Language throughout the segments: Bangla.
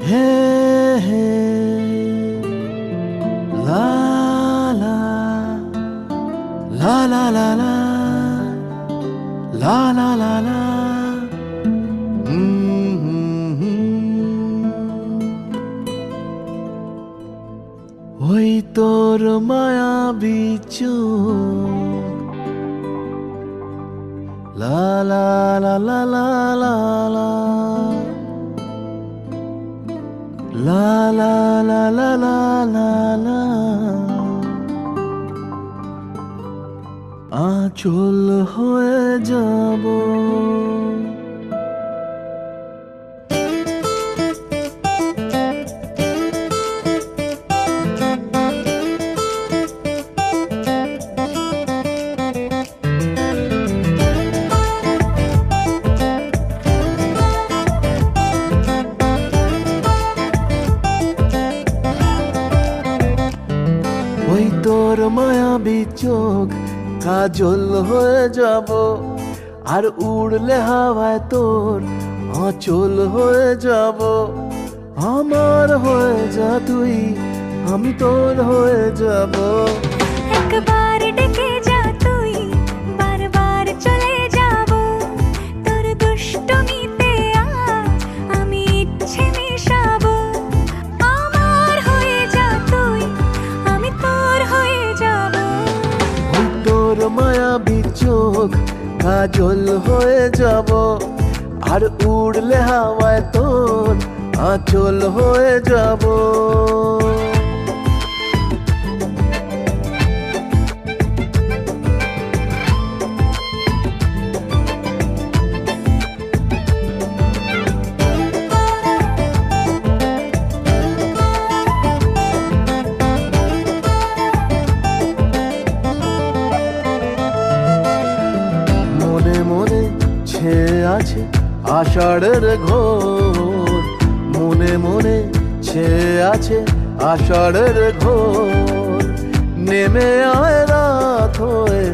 হে হে লা লা লা লা লা লা লা লা লা লা ওই তোর মায়াবী চোখ লা লা লা লা লা লা লা লা লা লা লা লা লা লা আঁচল হয়ে যাব ওই তোর মায়াবী চোখ কাজল হয়ে যাব আর উড়লে হাওয়ায় তোর আঁচল হয়ে যাব আমার হয়ে যা তুই আমি তোর হয়ে যাব একবার ডেকে যা তুই বারবার চলে যাব তোর দুষ্টমিতে আজ আমি ইচ্ছে মেশাবো আমার হয়ে যা তুই আমি তোর হয়ে যাব ওই তোর মায়াবী চোখ কাজল হয়ে যাব আর উড়লে হাওয়ায় তোর আঁচল হয়ে যাব মনে মনে ছেয়ে আছে আষাঢ়ের ঘোর মনে মনে ছেয়ে আছে আষাঢ়ের ঘোর নেমে আয় রাত হয়ে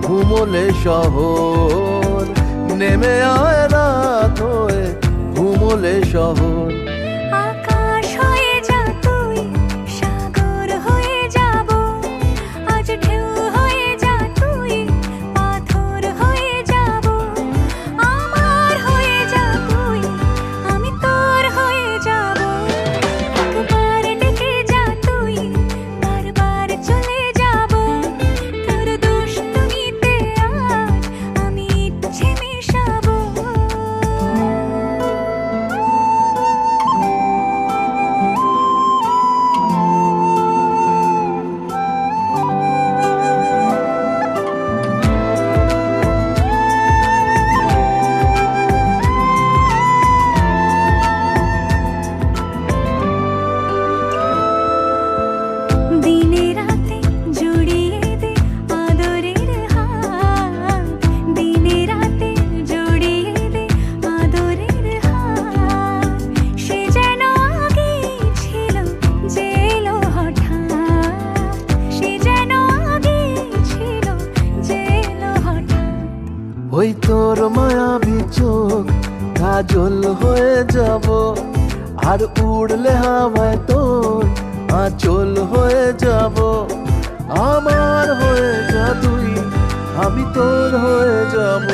ঘুমোলে শহর নেমে আয় রাত হয়ে ঘুমোলে শহর আকাশ হয়ে যা তুই সাগর হয়ে যাব আজ ঢেউ হয়ে যা তুই পাথর হয়ে যাব আমার হয়ে যা তুই আমি তোর হয়ে যাব একবার ডেকে যা তুই বারবার চলে যাব তোর দুষ্টমিতে আজ আমি ইচ্ছে মেশাবো দিনে রাতে জড়িয়ে দে আদরের হাত দিনে রাতে জড়িয়ে দে আদরের হাত সে যেন আগে ছিল যে এলো হঠাৎ সে যেন আগে ছিল যে এলো হঠাৎ ওই তোর মায়াবী চোখ কাজল হয়ে যাব আর উড়লে হাওয়ায় তোর আঁচল হয়ে যাব আমার হয়ে যা তুই আমি তোর হয়ে যাব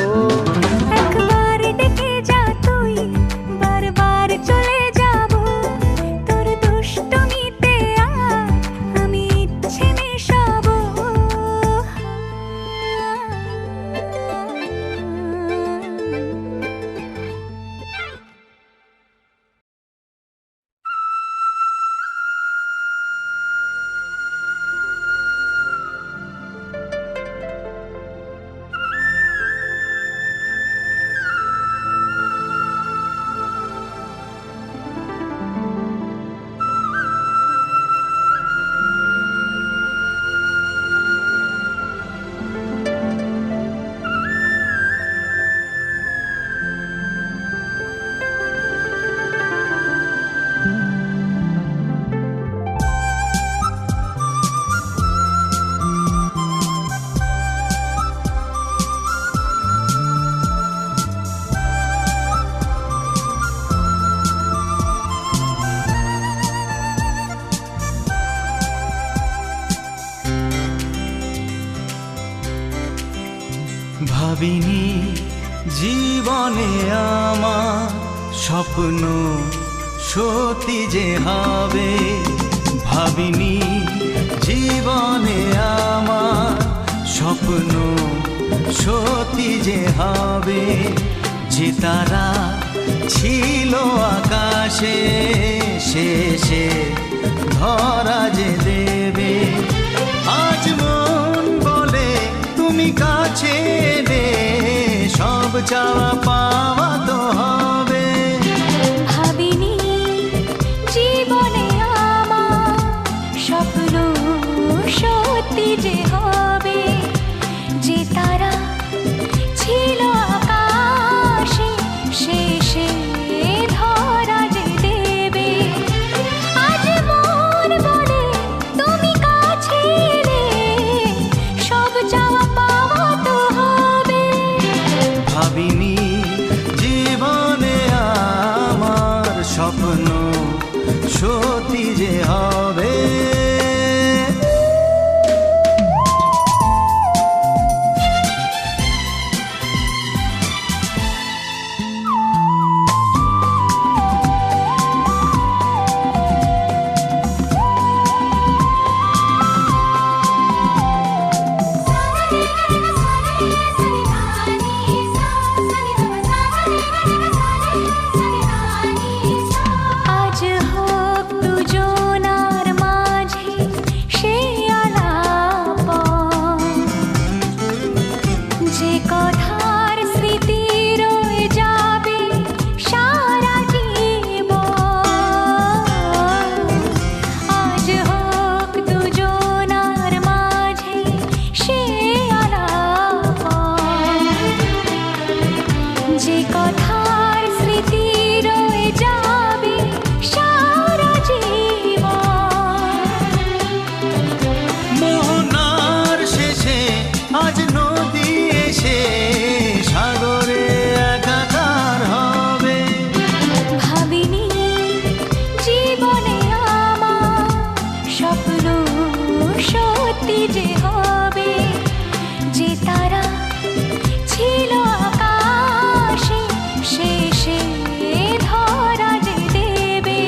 একবার ডেকে যা তুই বারবার চলে যাব তোর দুষ্টমিতে আজ আমি ইচ্ছে মেশাবো স্বপ্ন সত্যি যে হবে, ভাবিনি জীবনে আমার স্বপ্ন সত্যি যে হবে। যে তারা ছিল আকাশে শেষে ধরা যে দেবে। আজ মন বলে তুমি কাছে এলে, সব চাওয়া পাওয়া তো হবে। ভাবিনি জীবনে আমার স্বপ্ন সত্যি যে হবে। যে তারা ছিল আকাশে শেষে ধরা যে দেবে। আজ মন বলে তুমি কাছে এলে, সব চাওয়া পাওয়া তো হবে। ভাবিনি জীবনে আমার স্বপ্ন সত্যি যে হবে। আজ হোক দুজনার মাঝে সে আলাপন, যে কথার স্মৃতি রয়ে যাবে সারা জীবন। আজ হোক দুজনার মাঝে সে আলাপন, যে কথার স্মৃতি রয়ে যাবে সারা জীবন। মোহনার শেষে আজ নদী এসে সাগরে একাকার হবে। ভাবিনি জীবনে আমার স্বপ্ন সত্যি যে হবে। যে তারা ছিল আকাশে শেষে ধরা যে দেবে।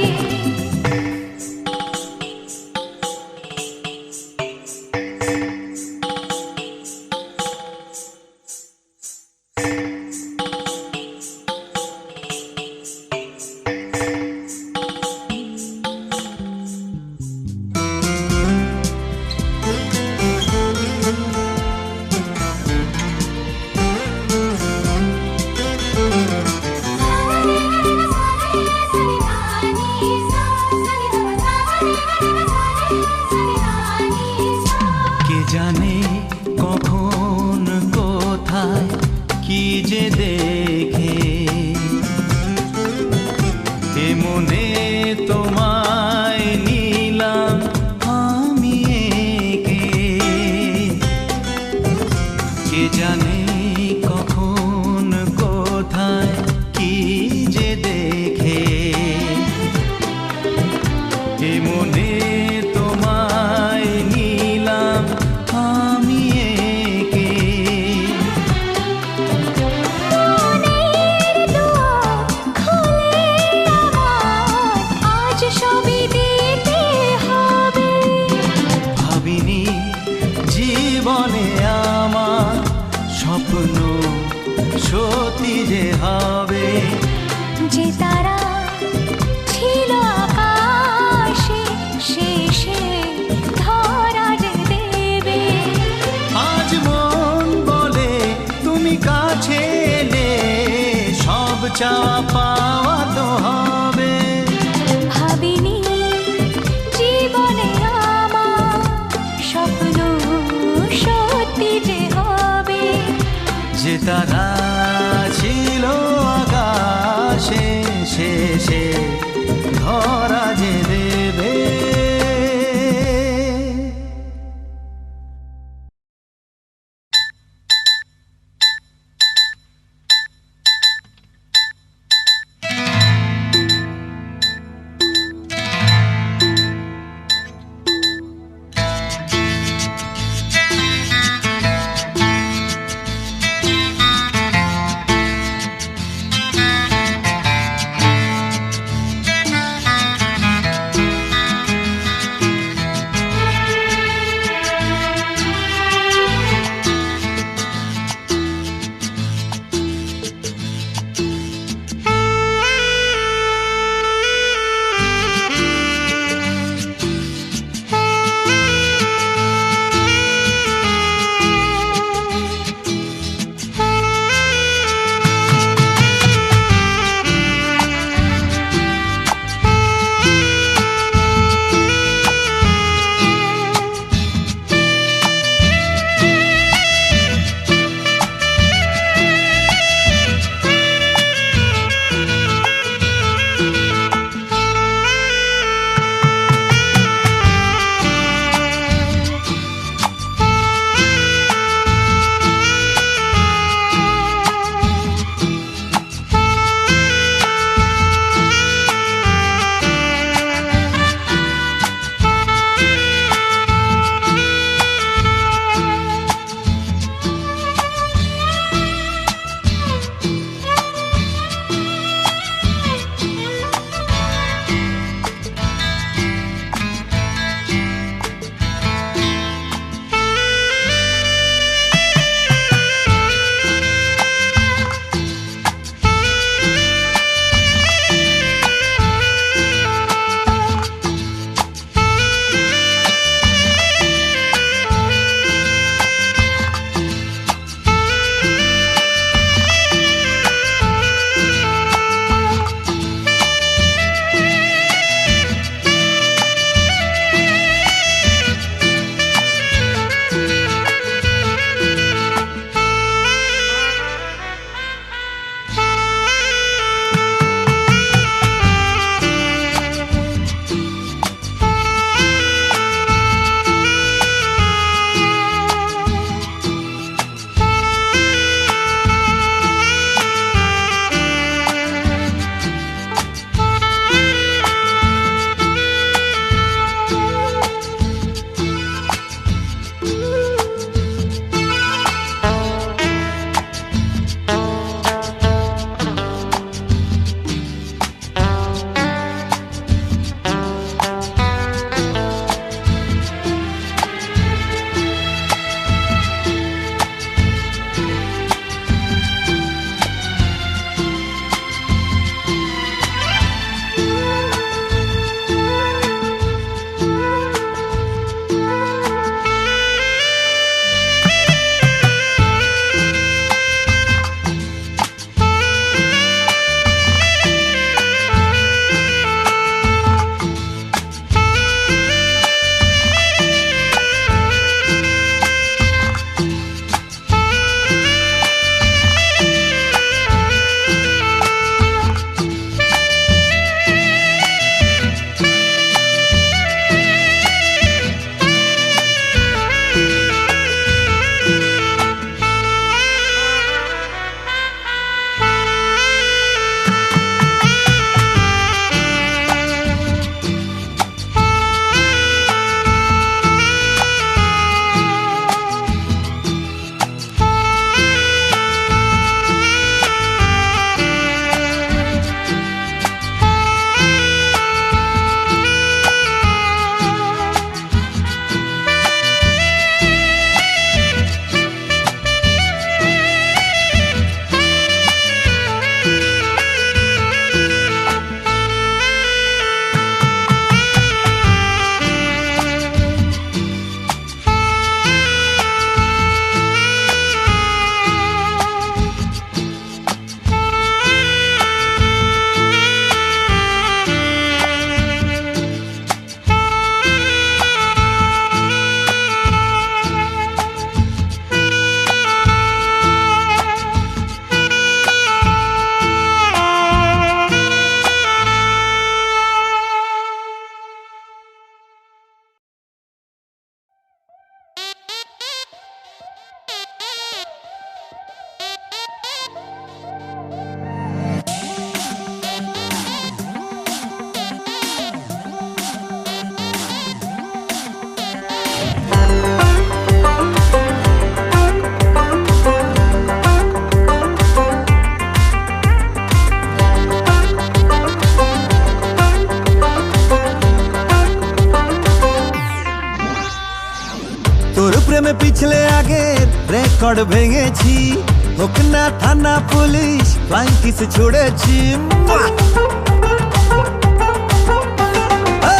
কে জানে কখন কোথায় কি যে দেখে, এ মনে তোমায় নিলাম আমি একে। কে জানে কখন কোথায় কি যে দেখে, এ মনে তোমায় নিলাম আমি একে। মনের দুয়ার খুলে আমার আজ সবই দিতে হবে। ভাবিনি জীবনে আমার স্বপ্ন সত্যি যে হবে। যে তারা ছিল আকাশে শেষে ধরা যে দেবে। আজ মন বলে তুমি কাছে এলে, সব চাওয়া পাওয়া তো হবে। ভাবিনি জীবনে আমার স্বপ্ন সত্যি যে হবে। যে তারা ছিল আকাশে শেষে ধরা যে দেবে। প্রেমে পিছলে আগের রেকর্ড ভেঙেছি, হোক না থানা পুলিশ ফ্লাইং কিস ছুড়েছি।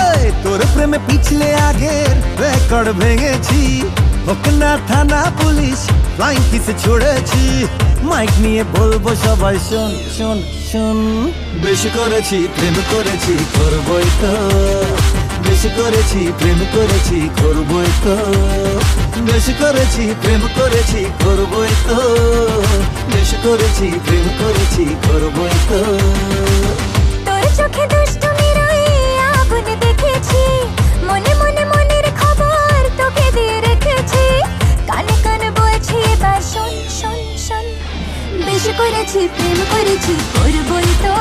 এই, তোর প্রেমে পিছলে আগের রেকর্ড ভেঙেছি, হোক না থানা পুলিশ ফ্লাইং কিস ছুড়েছি। মাইক নিয়ে বলবো সবাই শোন শোন শোন, বেশি করেছি প্রেম করেছি করবই তো, বেশি করেছি প্রেম করেছি করবই তো, বেশি করেছি প্রেম করেছি করবই তো, বেশি করেছি প্রেম করেছি করবই তো। তোর চোখে দুষ্টুমির ওই আগুন দেখেছি, মনে মনে মনের খবর তোকে দিয়ে রেখেছি। কানে কানে বলছি এবার শোন শোন শোন, বেশি করেছি প্রেম করেছি করবই তো।